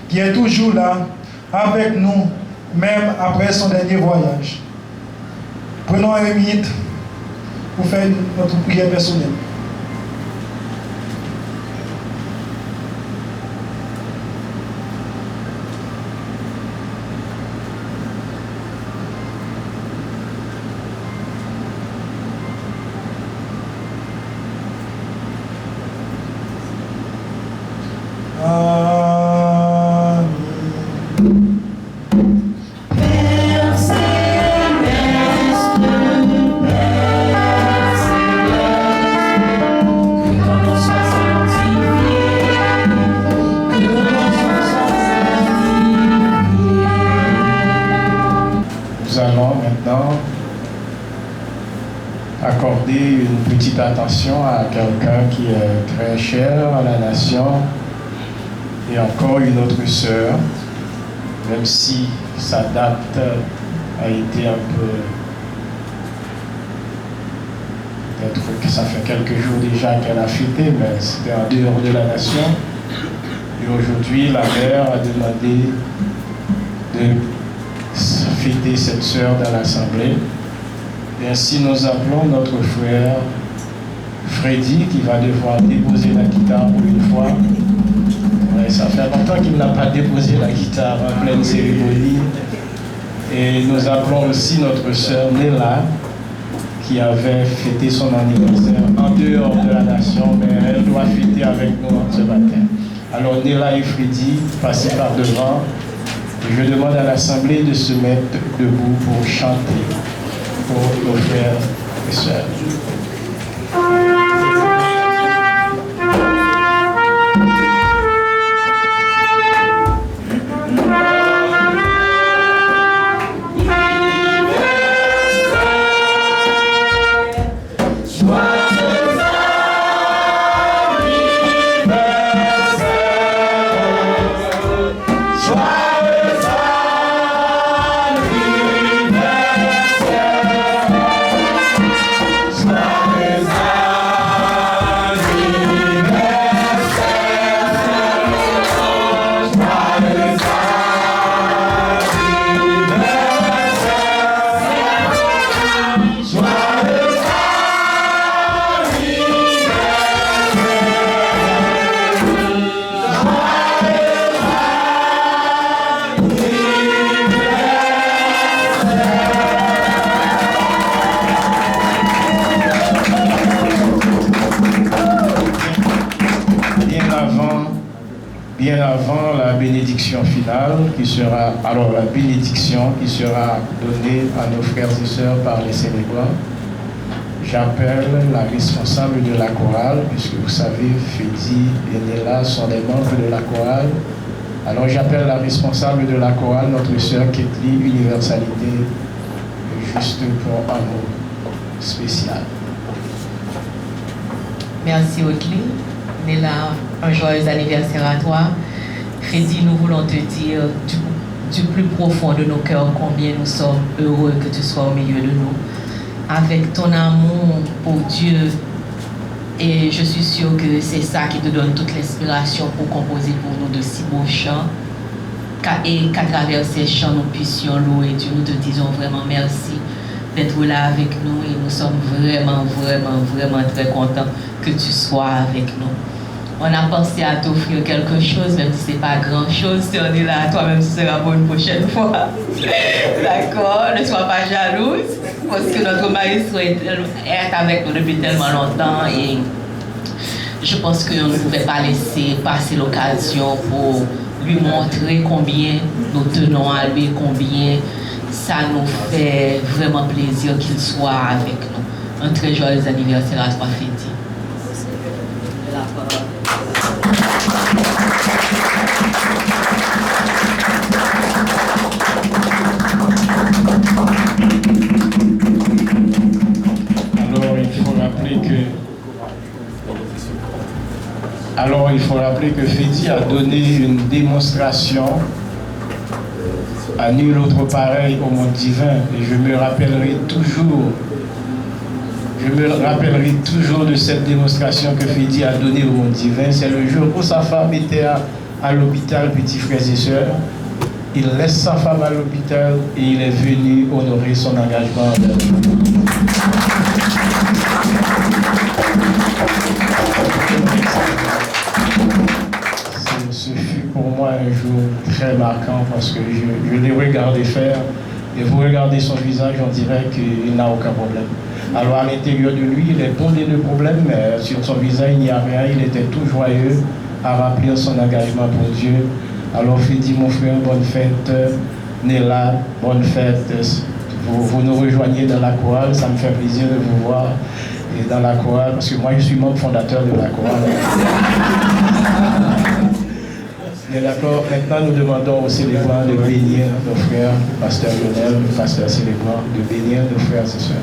qui est toujours là avec nous même après son dernier voyage. Prenons une minute pour faire notre prière personnelle. Accorder une petite attention à quelqu'un qui est très cher à la nation et encore une autre sœur, même si sa date a été un peu, peut-être que ça fait quelques jours déjà qu'elle a fêté, mais c'était en dehors de la nation. Et aujourd'hui, la mère a demandé de fêter cette sœur dans l'assemblée. Et ainsi, nous appelons notre frère Freddy qui va devoir déposer la guitare pour une fois. Ouais, ça fait longtemps qu'il n'a pas déposé la guitare en pleine cérémonie. Et nous appelons aussi notre sœur Nella qui avait fêté son anniversaire en dehors de la nation, mais elle doit fêter avec nous ce matin. Alors Nella et Freddy, passez par devant. Je demande à l'assemblée de se mettre debout pour chanter pour nos frères et sœurs. Bien avant la bénédiction finale, qui sera alors la bénédiction qui sera donnée à nos frères et sœurs par les célébrants, j'appelle la responsable de la chorale, puisque vous savez, Freddy et Nella sont des membres de la chorale. Alors j'appelle la responsable de la chorale, notre sœur Ketli Universalité, juste pour un mot spécial. Merci Otli. Nella, un joyeux anniversaire à toi. Freddy, nous voulons te dire du plus profond de nos cœurs combien nous sommes heureux que tu sois au milieu de nous. Avec ton amour pour Dieu, et je suis sûre que c'est ça qui te donne toute l'inspiration pour composer pour nous de si beaux chants. Et qu'à travers ces chants, nous puissions louer Dieu. Nous te disons vraiment merci d'être là avec nous et nous sommes vraiment très contents que tu sois avec nous. On a pensé à t'offrir quelque chose, même si ce n'est pas grand-chose. Si on est là, toi-même, ce sera pour une prochaine fois. D'accord? Ne sois pas jalouse, parce que notre maestro est avec nous depuis tellement longtemps et je pense qu'on ne pouvait pas laisser passer l'occasion pour lui montrer combien nous tenons à lui, combien ça nous fait vraiment plaisir qu'il soit avec nous. Un très joyeux anniversaire à toi, Freddy. Alors il faut rappeler que Freddy a donné une démonstration à nul autre pareil au monde divin. Et je me rappellerai toujours de cette démonstration que Freddy a donnée au monde divin. C'est le jour où sa femme était à l'hôpital, petits frères et sœurs. Il laisse sa femme à l'hôpital et il est venu honorer son engagement envers nous. Ce fut pour moi un jour très marquant parce que je l'ai regardé faire et vous regardez son visage, on dirait qu'il n'a aucun problème. Alors à l'intérieur de lui, il est bondé de problèmes, mais sur son visage, il n'y a rien, il était tout joyeux à remplir son engagement pour Dieu. Alors Freddy, mon frère, bonne fête. Néla, bonne fête. Vous nous rejoignez dans la chorale, ça me fait plaisir de vous voir et dans la chorale, parce que moi je suis membre fondateur de la chorale. Et d'accord, maintenant nous demandons aux célébrants de bénir nos frères, le pasteur Lionel, le pasteur célébrant, de bénir nos frères et sœurs.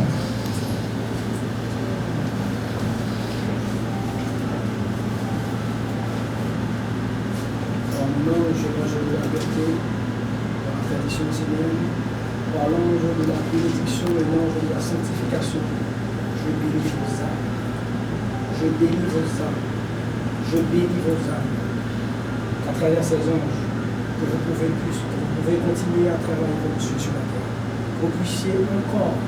Par l'ange de la bénédiction et l'ange de la sanctification, je bénis vos âmes. Je bénis vos âmes. Je bénis vos âmes. À travers ces anges, que vous pouvez continuer à travailler pour Dieu sur la terre. Que vous puissiez encore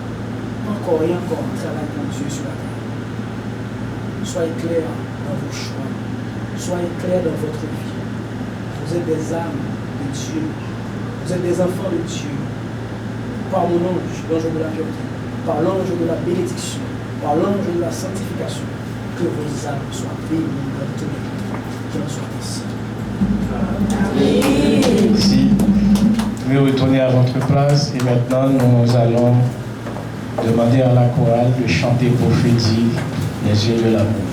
et encore travailler pour Dieu sur la terre. Soyez clairs dans vos choix. Soyez clairs dans votre vie. Vous êtes des âmes de Dieu. Vous êtes des enfants de Dieu. Par mon ange, l'ange de la pureté, par l'ange de la bénédiction, par l'ange de la sanctification, que vos âmes soient bénies dans tous les temps, qu'il en soit ainsi. Merci. Vous pouvez retourner à votre place et maintenant nous allons demander à la chorale de chanter pour Freddy les yeux de l'amour.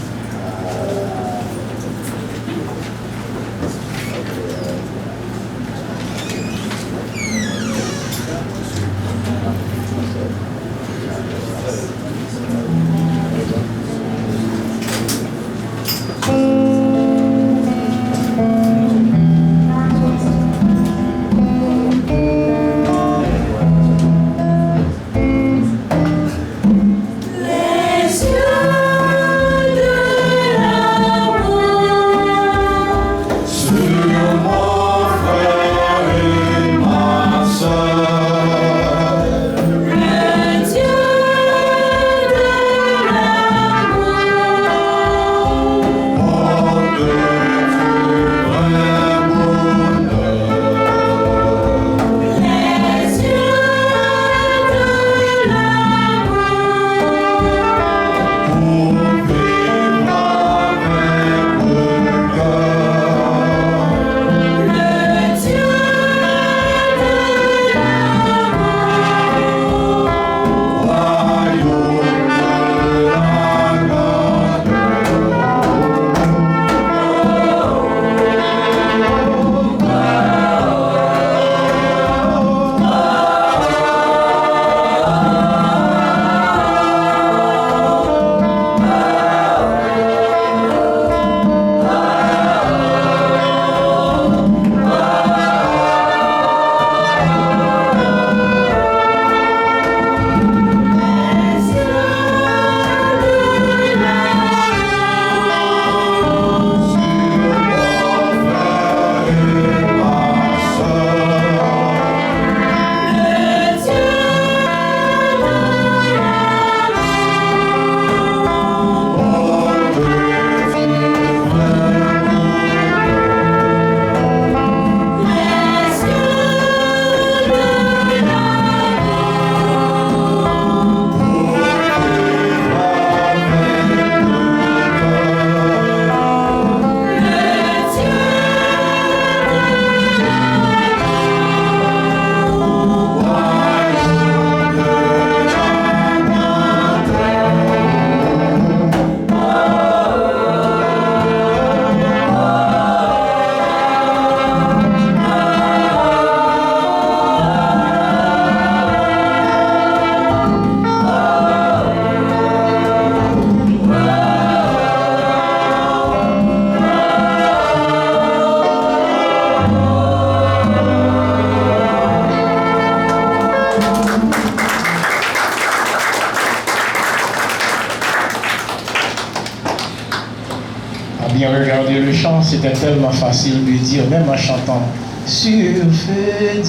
Bien regarder le chant, c'était tellement facile de dire, même en chantant, sur feu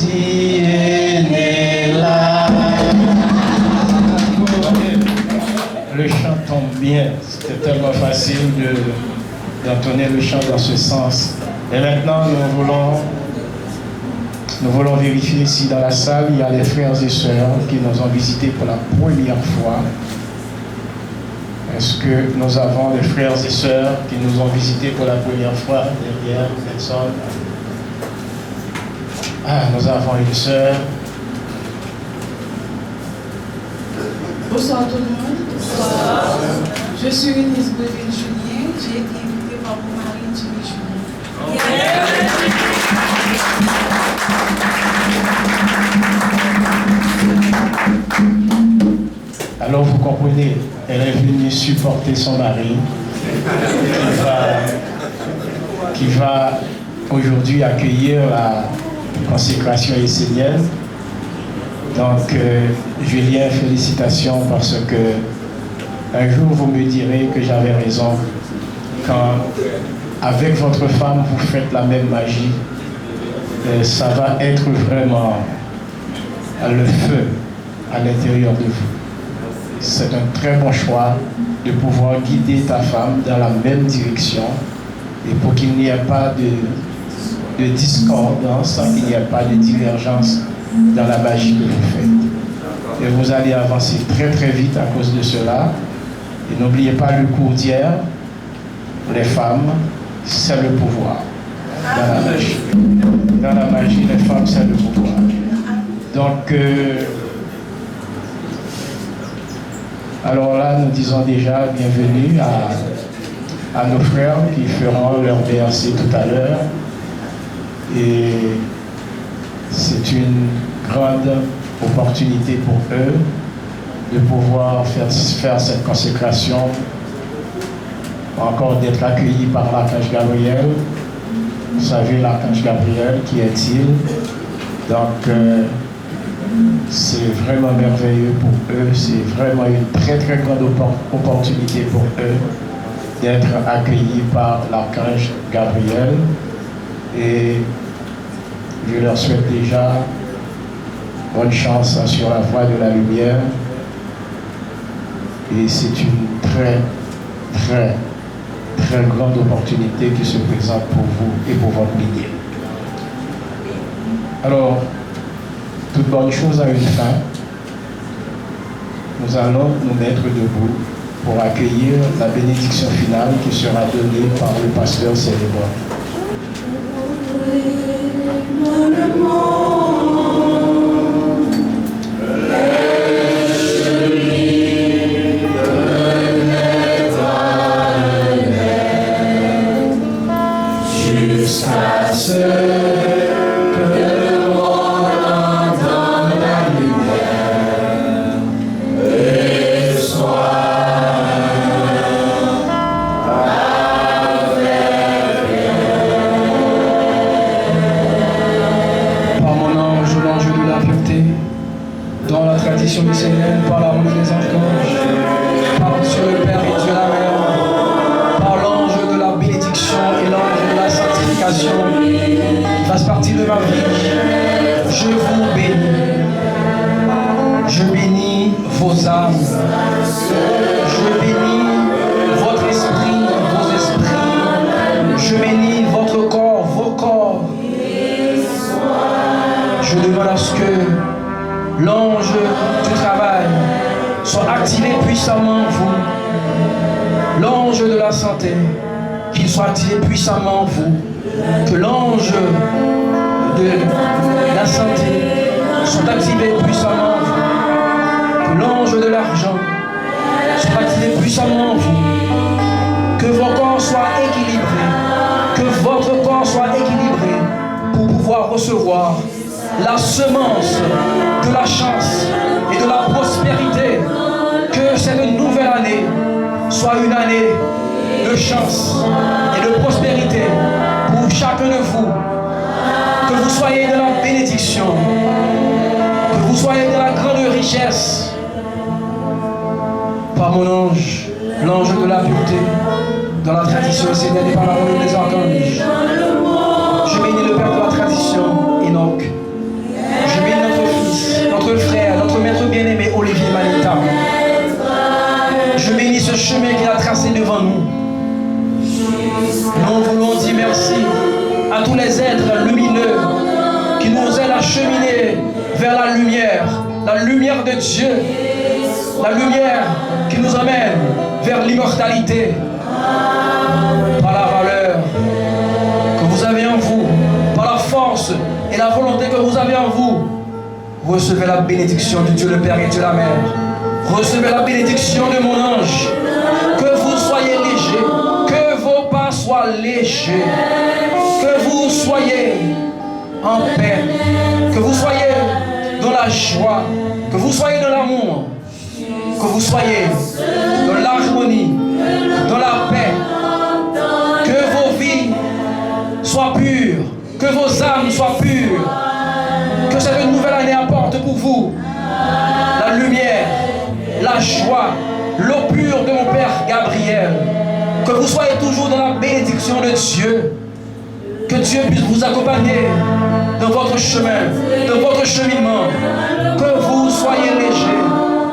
là. Le chant tombe bien, c'était tellement facile d'entonner le chant dans ce sens. Et maintenant, nous voulons vérifier si dans la salle, il y a des frères et sœurs qui nous ont visités pour la première fois. Est-ce que nous avons des frères et sœurs qui nous ont visités pour la première fois derrière personne? Ah, nous avons une sœur. Bonsoir tout le monde. Bonsoir. Je suis Eunice Breville-Julien. J'ai été invitée par mon mari Jimmy Julien. Alors vous comprenez, elle est venue supporter son mari qui va aujourd'hui accueillir la consécration essénienne. Donc, Julien, félicitations parce que un jour vous me direz que j'avais raison quand avec votre femme vous faites la même magie. Ça va être vraiment le feu à l'intérieur de vous. C'est un très bon choix de pouvoir guider ta femme dans la même direction et pour qu'il n'y ait pas de discordance, qu'il n'y ait pas de divergence dans la magie que vous faites. Et vous allez avancer très très vite à cause de cela. Et n'oubliez pas le cours d'hier, les femmes, c'est le pouvoir dans la magie. Dans la magie, les femmes, c'est le pouvoir. Donc, alors là, nous disons déjà bienvenue à nos frères qui feront leur BRC tout à l'heure. Et c'est une grande opportunité pour eux de pouvoir faire cette consécration, encore d'être accueillis par l'archange Gabriel. Vous savez, l'archange Gabriel, qui est-il? Donc, c'est vraiment merveilleux pour eux, c'est vraiment une très très grande opportunité pour eux d'être accueillis par l'archange Gabriel. Et je leur souhaite déjà bonne chance sur la voie de la lumière. Et c'est une très, très, très grande opportunité qui se présente pour vous et pour votre lignée. Alors, toute bonne chose a une fin. Nous allons nous mettre debout pour accueillir la bénédiction finale qui sera donnée par le pasteur célébrant. Jusqu'à ce que le monde entende la lumière et soit Par mon ange, l'ange de la pureté, dans la tradition lycéenne, par la route des anges, par Dieu le Père et Dieu la Mère, par l'ange de la bénédiction et l'ange de la sanctification, qui fasse partie de ma vie, je vous bénis. Je bénis vos âmes. Je bénis votre esprit, vos esprits. Je bénis votre corps, vos corps. Je demande à ce que l'ange du travail soit activé puissamment en vous. L'ange de la santé, qu'il soit activé puissamment en vous. Que l'ange de la santé soit activé puissamment en vous. Que l'ange de l'argent soit activé puissamment en vous. Que vos corps soient équilibrés. Que votre corps soit équilibré pour pouvoir recevoir la semence de la chance et de la prospérité. Que cette nouvelle année soit une année de chance et de prospérité pour chacun de vous. Que vous soyez de la bénédiction, que vous soyez de la grande richesse. Par mon ange, l'ange de la pureté, dans la tradition sénène et par la parole des archanges. Je bénis le Père de la tradition, tous les êtres lumineux qui nous aident à cheminer vers la lumière de Dieu, la lumière qui nous amène vers l'immortalité par la valeur que vous avez en vous, par la force et la volonté que vous avez en vous. Recevez la bénédiction de Dieu le Père et Dieu la Mère. Recevez la bénédiction de mon ange. Que vous soyez légers, que vos pas soient légers, que vous soyez en paix, que vous soyez dans la joie, que vous soyez dans l'amour, que vous soyez dans l'harmonie, dans la paix, que vos vies soient pures, que vos âmes soient pures, que cette nouvelle année apporte pour vous la lumière, la joie, l'eau pure de mon Père Gabriel. Que vous soyez toujours dans la bénédiction de Dieu. Que Dieu puisse vous accompagner dans votre chemin, dans votre cheminement. Que vous soyez léger,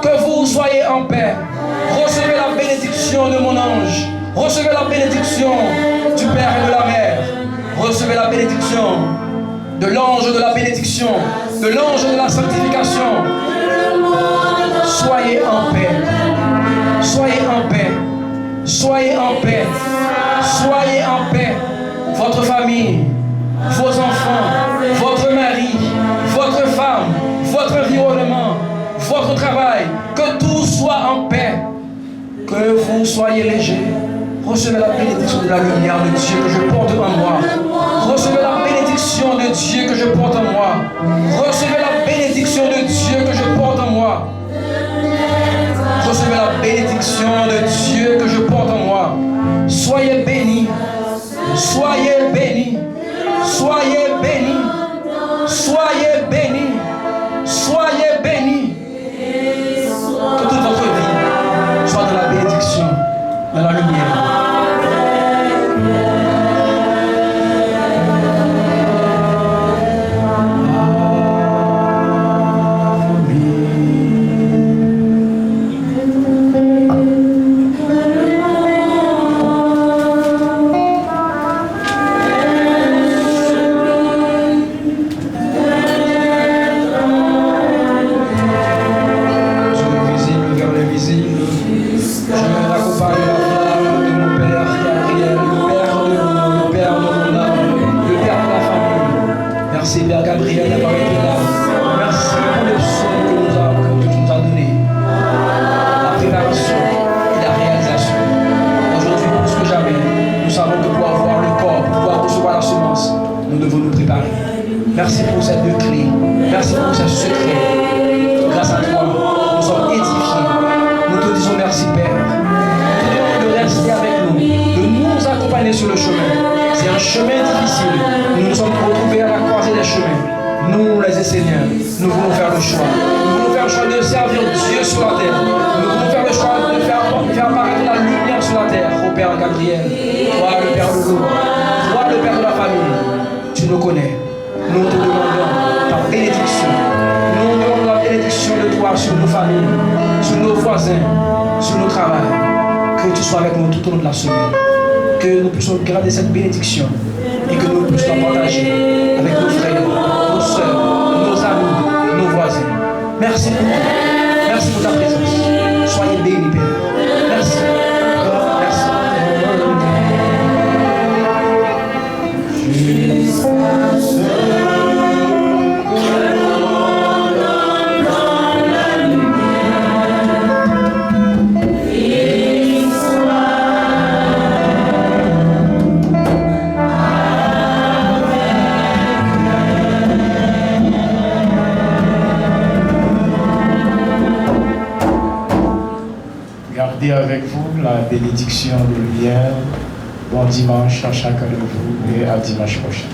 que vous soyez en paix. Recevez la bénédiction de mon ange. Recevez la bénédiction du Père et de la Mère. Recevez la bénédiction de l'ange de la bénédiction, de l'ange de la sanctification. Soyez en paix. Soyez en paix. Soyez en paix. Soyez en paix. Votre famille, vos enfants, votre mari, votre femme, votre environnement, votre travail, que tout soit en paix. Que vous soyez légers. Recevez la bénédiction de la lumière de Dieu que je porte en moi. Recevez la bénédiction de Dieu que je porte en moi. Recevez la bénédiction de Dieu que je porte en moi. Recevez la bénédiction de Dieu que je porte en moi. Soyez bénis. Soyez bénis. Soyez bénis. Soyez bénis. Soyez bénis. Que toute votre vie soit dans la bénédiction, dans la lumière. Merci pour ces deux clés. Merci pour ces secrets. Grâce à toi, nous sommes édifiés. Nous te disons merci, Père. Nous te demandons de rester avec nous, de nous accompagner sur le chemin. C'est un chemin difficile. Nous nous sommes retrouvés à la croisée des chemins. Nous, les Seigneurs, nous voulons faire le choix. Nous voulons faire le choix de servir Dieu sur la terre. Nous voulons faire le choix de faire apparaître la lumière sur la terre. Ô Père Gabriel, toi le Père de l'eau, toi le Père de la famille, tu nous connais. Nous te demandons ta bénédiction. Nous demandons la bénédiction de toi sur nos familles, sur nos voisins, sur nos travail. Que tu sois avec nous tout au long de la semaine. Que nous puissions garder cette bénédiction et que nous puissions la partager avec nos frères, nos soeurs, nos amis, nos voisins. Merci pour toi. Merci pour ta présence. Soyez bénis, Père. Merci. Merci. Gardez avec vous la bénédiction de lumière. Bon dimanche à chacun de vous et à dimanche prochain.